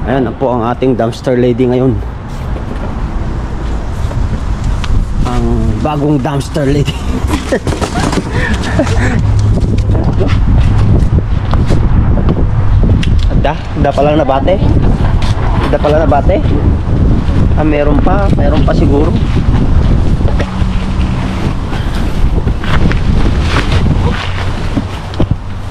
Ayan na po ang ating dumpster lady ngayon. Ang bagong dumpster lady. Ada pa lang nabate. Ada pa lang nabate. Ah, meron pa siguro.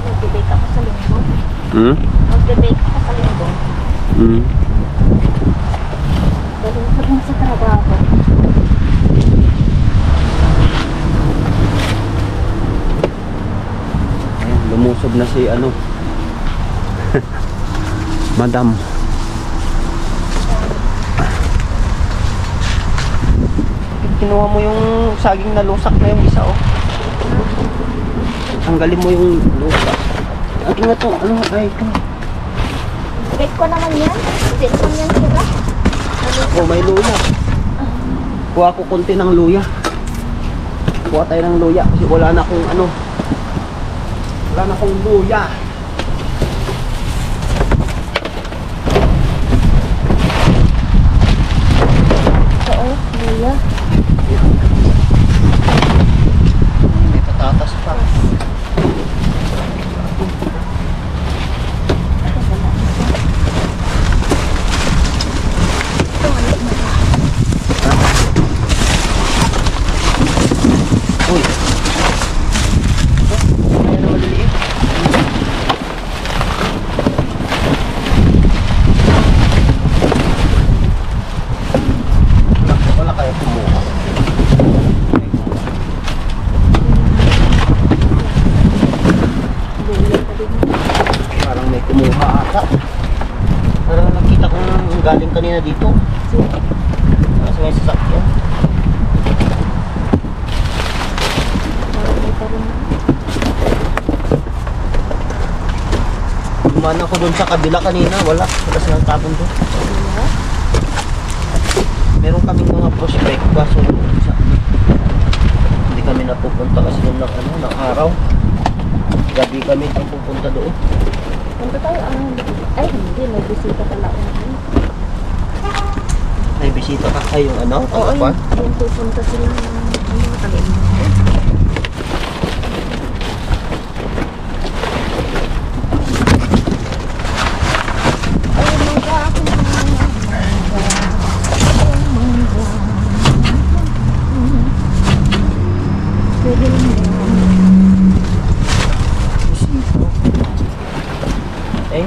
Mag-bake ako sa linggo. Mag-bake ako sa linggo. Pero sabi mo sa trabaho. Ayan, lumusob na si ano. Madam. Kinuha mo yung saging na lusak na yung isa, oh. Tanggalin mo yung lusak. Akin na to, ano, ay ito. Bake ko naman yan. Hindi naman yan sila. Oh, may luya. Kuha ko konti ng luya. Kuha tayo ng luya kasi wala na akong ano. Wala na akong luya. Oo, luya. May patatas pa. Uy. Ayan na maliliit. Wala kayo kumuha. Parang may kumuha ata. Parang nakita ko nang galing kanina dito. Sa may sasakyan. Dumaan ako doon sa kabila kanina. Wala silang tapon doon. Meron kaming mga prospect kaso hindi kami napupunta kasi nung ng araw. Gabi kami itong pupunta doon. Punta tayo. Ay, hindi. May bisita pala. May bisita ka kayo ano? Oo, yung pupunta sila ng mga taga-ina. Eh,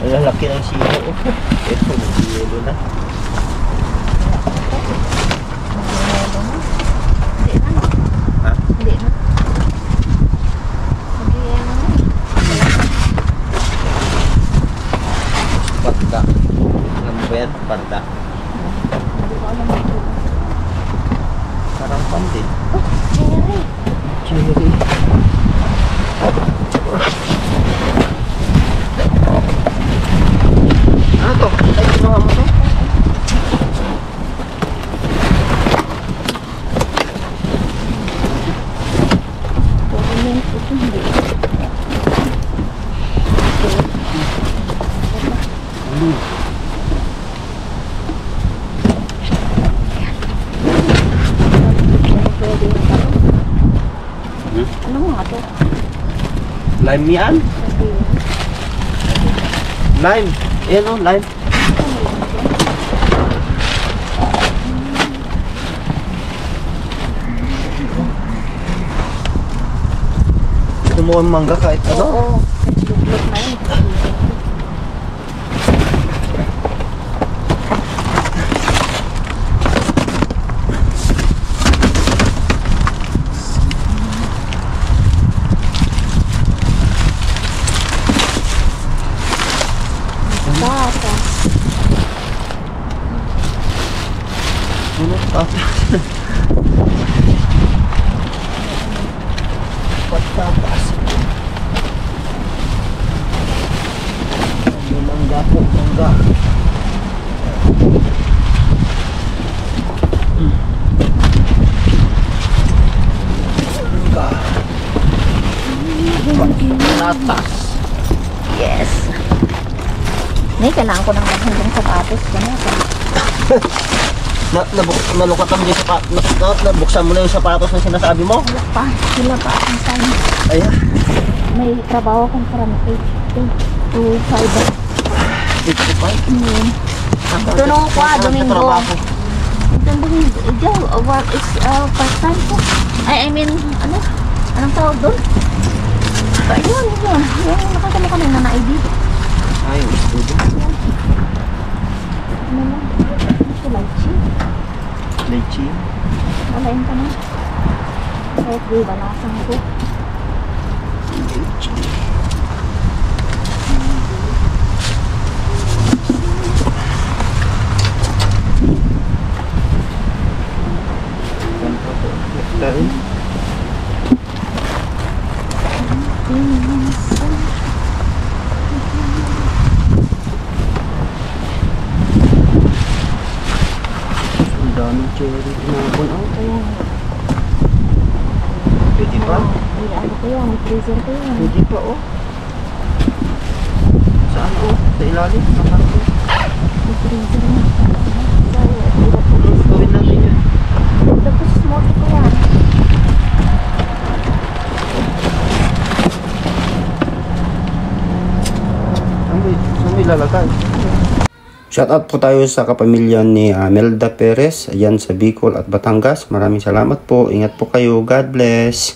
malalaki ng sino. Ito, yelo na. Ha? Hindi na. Mag-iyan na. Panda. Alam mo ba yan? Panda. Hindi ko alam ito. Parang pandit. Oh, cherry. Cherry. Ano to? Ay, kinuha mo to? Ito hindi. Ano nga to? Lime yan? Lime. Ayan o, lime. Gusto mo ang mangga kahit ano? Oo. Luglog na yun. Bata. Ano? Patatas. May mangga po, mangga. Mangga. Patatas. Yes. May kailangan ko ng magandang sapatos. Ganyan. Nalukatan mo yung sapatos. Nabuksan mo na yung sapatos na sinasabi mo? Wala pa. Sila pa. Ang sana. Ayan. May trabaho kong from 8 to 5. 85. Ito nung ko, Domingo. Ito Domingo. Ito, work is part-time ko. I mean, ano? Anong tawag doon? Yun. Yung nakasama kami na na-ID. Ay, studio. Ano lang? Ito, lychee. Lychee. Walain ka na. Kahit di balasan ko. Lychee. Dari. Ang daming cherry tinapon. Oh, kaya. Pwede pa? Ay, ano ko yun? Freezer ko yun. Pwede pa, oh. Saan, oh? Sa ilalim? Nakarto. Freezer na. Gawin natin yun. Tapos smoke ko yan. Saan mo ilalagay? Shoutout po tayo sa kapamilya ni Melda Perez, ayan sa Bicol at Batangas. Maraming salamat po. Ingat po kayo. God bless.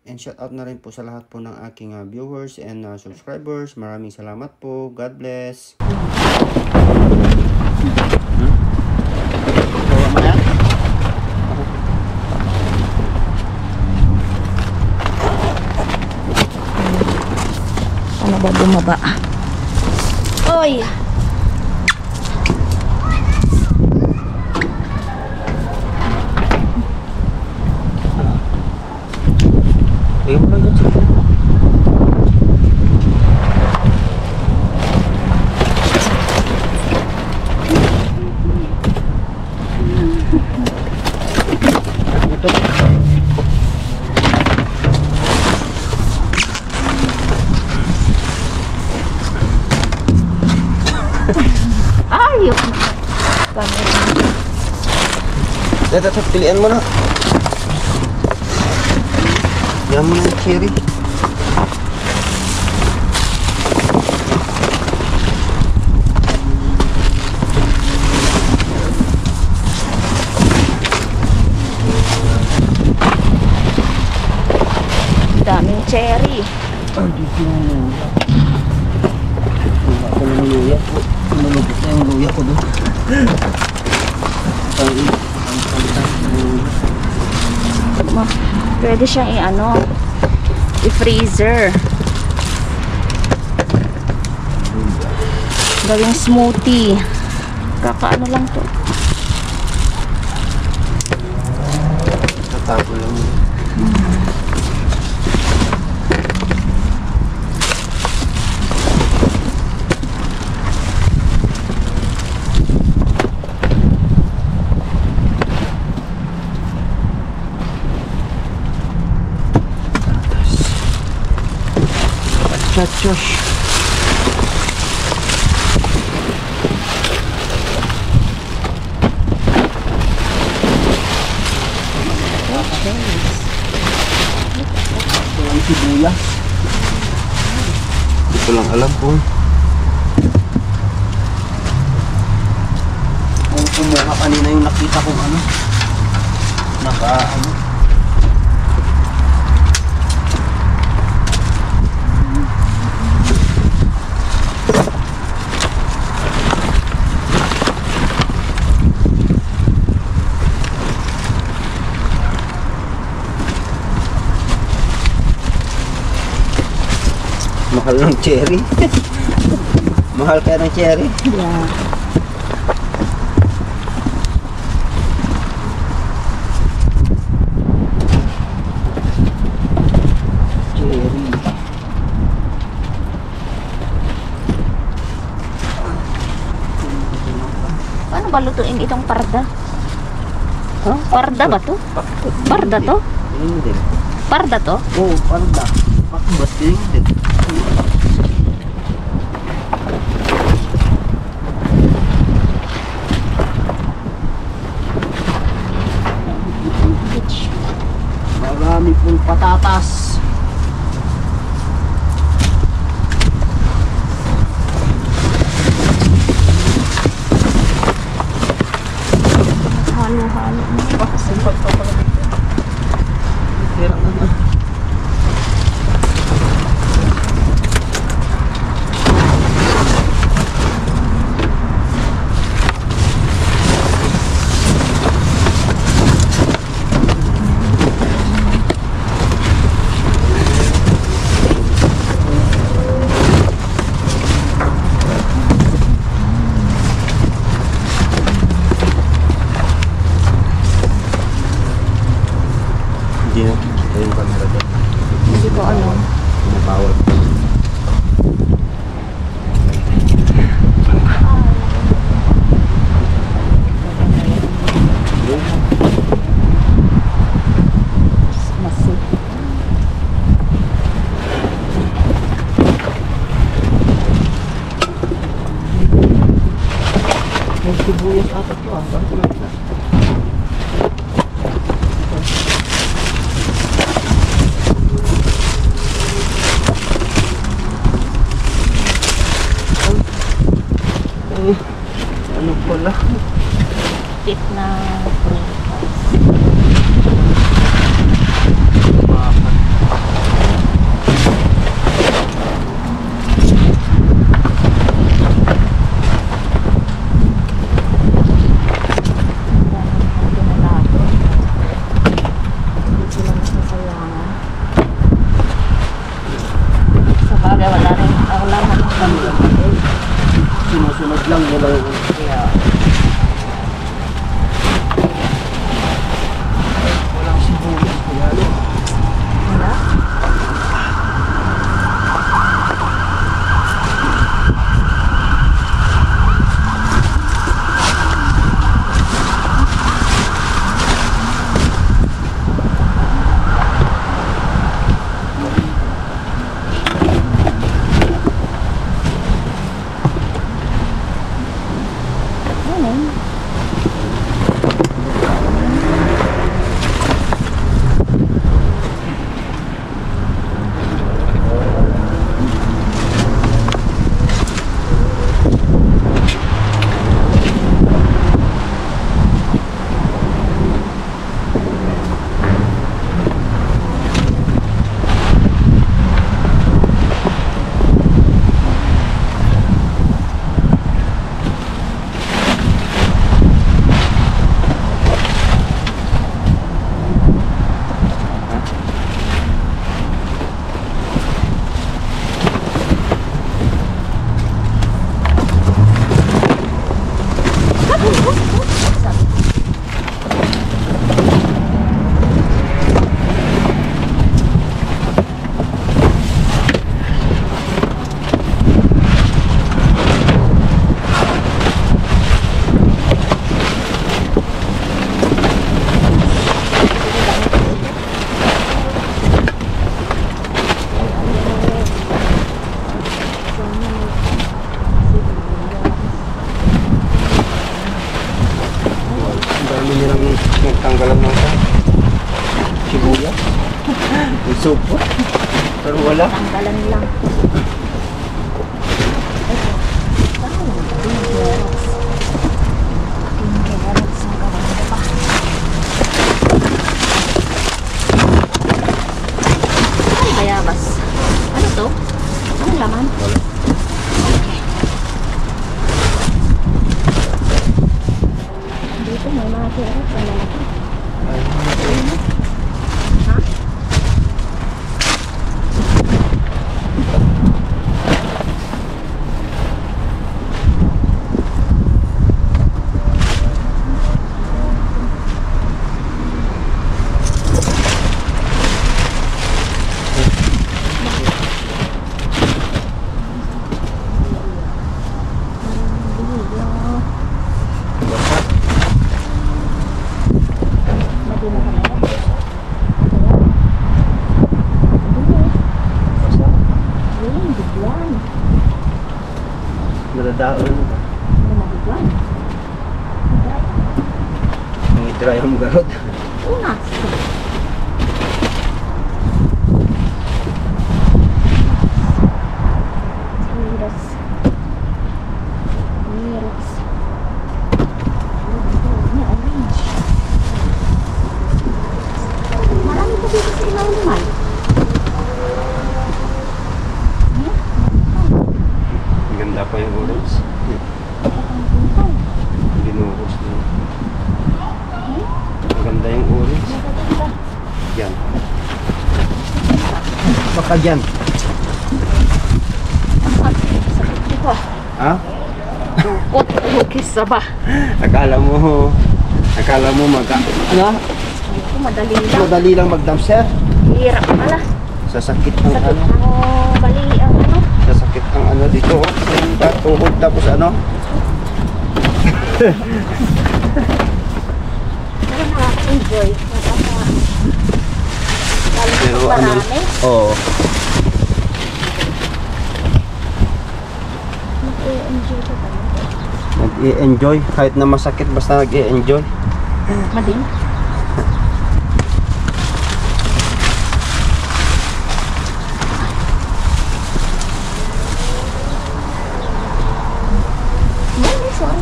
And shoutout na rin po sa lahat po ng aking viewers and subscribers. Maraming salamat po. God bless. Gawa mo yan? Ano ba bumaba? Oy! Ayaw mo lang yan sa Ayok! Ito, pilihan mo na. Yan mo yung cherry. Daming cherry. Ay, dito yung luya. Wala ko ng luya. Malubot na yung luya ko doon. Pwede siyang i-freezer. Gawing smoothie. Kakaano lang to. Tatapo lang mo. Chachos. Ang sibuyas. Hindi ko lang alam kung kumuha kanina yung nakita kong naka mahal ng cherry. Mahal kaya ng cherry. Yeah. Cherry. Paano ba lutuin itong parda? Huh? Parda ba to? Parda to? Hindi. Parda to? Oo, parda. Bakit hindi? sibuyas ata to ah. Bakit naman na? Ano pala? Tip na sinusunod lang nila yung kaya walang sibuyas kaya wala. tanggalan ng sibuyas. May sopo. Pero wala. Tanggalan lang. Bayabas. Ano to? Anong laman? Wala. Dito may mga carrots na lalaki. Nadadaon mo ba? Ang itry ang garot. Unas. Marami pa dito sa ilaw naman. Ganda pa yung orange. Binuhos na. Maganda yung orange. Yan. Baka dyan. Ha? Dukot, hukis sa ba? Akala mo ano? Madali lang. Madali lang mag-dumpster. Hirap pala. Sasakit ang Sakit ano. ang bali ang ano. Sasakit ang ano dito. Yung tuhod tapos ano. Pero nakaka-enjoy. Pero ano? Marami. Oo. Nag-enjoy ko talaga. Nag-i-enjoy. Kahit na masakit, basta nag-i-enjoy. Madin. Sorry.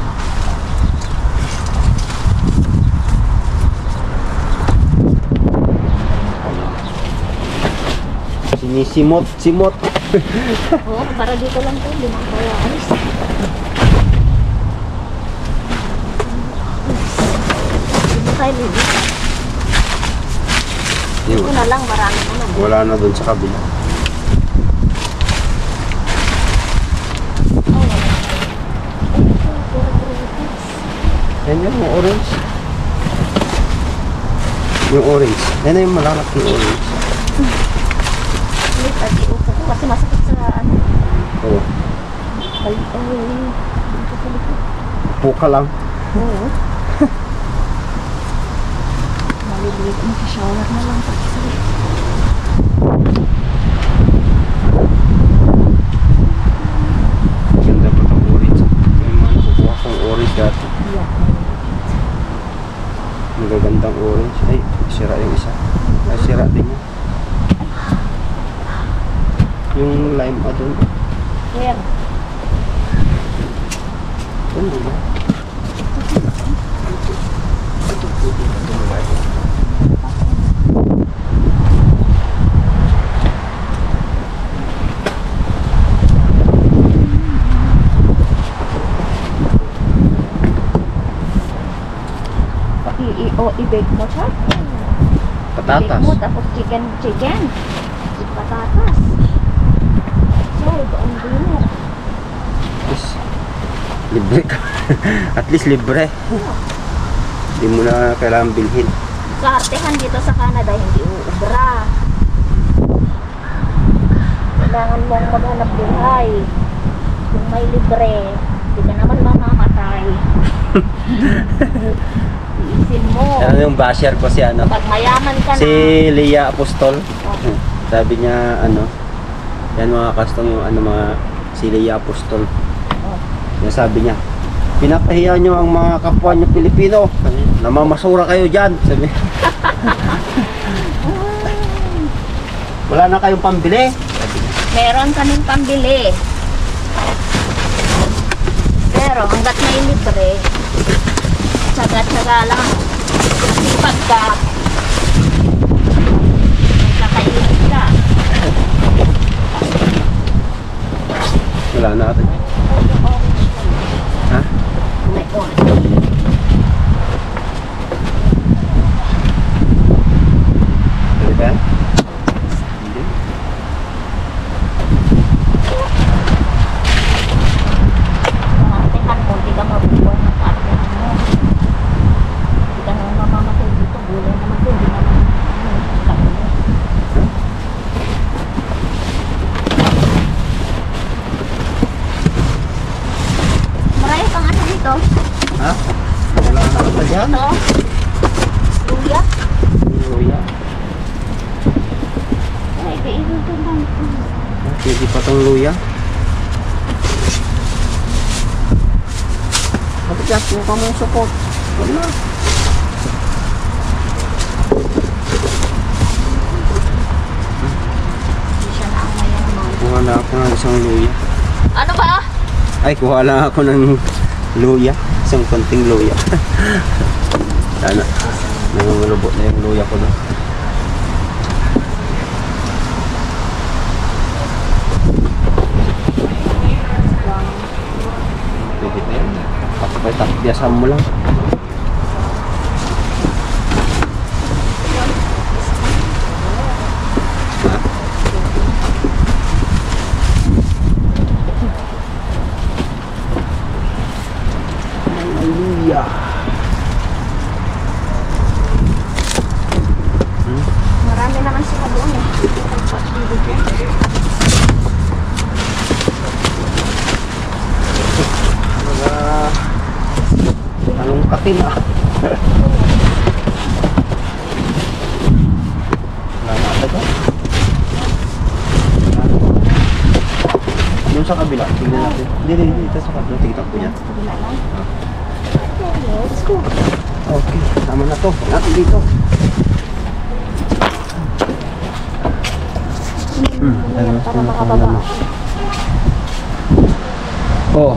Sinisimot-simot. Oo, para dito lang to. Limang kaya alis. Dito tayo lilipat. Dito na lang, marami na lang. Wala na dun sa kabila. Yan yung orange. Yung orange. Yan na yung malalaking orange. Ulit, at iupo ko kasi masakit sa ano. Oo. Balik, dito sa likod. Upo ka lang. Oo. Maliliit, mag-shower na lang. Ganda pa itong orange. May mga nakukuha kong orange dati. Yeah. Magagandang orange. Ay, sira yung isa. Ay, sira din yun. Yung lime doon. Where? Doon ba? I-bake mo siya? Patatas. I-bake mo, tapos chicken. Patatas. So, ito ang dinner. Yes. Libre ka. At least libre. Hindi mo na kailangan bilhin. Kaartehan dito sa Canada, hindi uubra. Kailangan mong maghanap buhay. Kung may libre, hindi ka naman mamamatay. Iisin mo. Ano yung basher ko si ano? Pag mayaman ka Si na. Leah Apostol. Oh. Sabi niya ano, yan mga custom yung ano mga si Leah Apostol. Oh. Yan sabi niya, pinapahiya niyo ang mga kapwa niyo Pilipino. Sabi niya, namamasura kayo diyan. Sabi niya. Wala na kayong pambili. Sabi niya. Meron kaming pambili. Pero hanggat may libre, tsaga-tsaga lang. Kasi pagka nagkakainit ka. Wala na ate. Ha? May orange. Pwede ba yan? Hindi. Maartehan mo, hindi ka mabubuhay ng kaartehan mo. Hindi ka naman mamamatay dito. Gulay naman ito, hindi naman kami. Marami pang ano dito. Ha? Wala na ata dyan. Ito. Luya. Luya. Ay, kainin ito lang. Pwede pa tong luya. Bakit yan? Yung ka mong support. Wala. Hindi siya na ang mayaman. Kuha na ako ng isang luya. Ano ba? Ay, kuha lang ako ng luya. Isang konting luya. Sana. Nangungulubot na yung luya ko na. Pwede pa yan. Biyasan mo lang. Ha? Luya. Marami naman sila doon eh. Mga anong katin ah. Wala na ata dyan. Yung sa kabila. Tingnan natin. Hindi. Ito sa kabila. Tingnan ko yan. Kabila lang. Let's go. Okay, tama na to. Natin dito. Para makababa. Oh.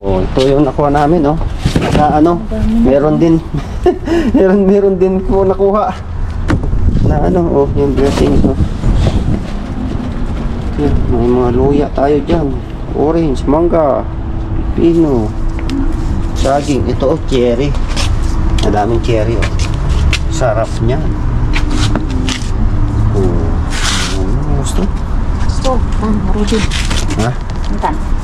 Oh, ito yung nakuha namin, oh. Na ano, meron din. meron din po nakuha. Na ano, oh, yung blessings, oh. Yan, may mga luya tayo dyan. Orange, mangga, pino, saging. Ito, oh, cherry. Madaming cherry, oh. Sarap niyan. Oh, ano gusto? Gusto. Rudy. Ha? Mintan.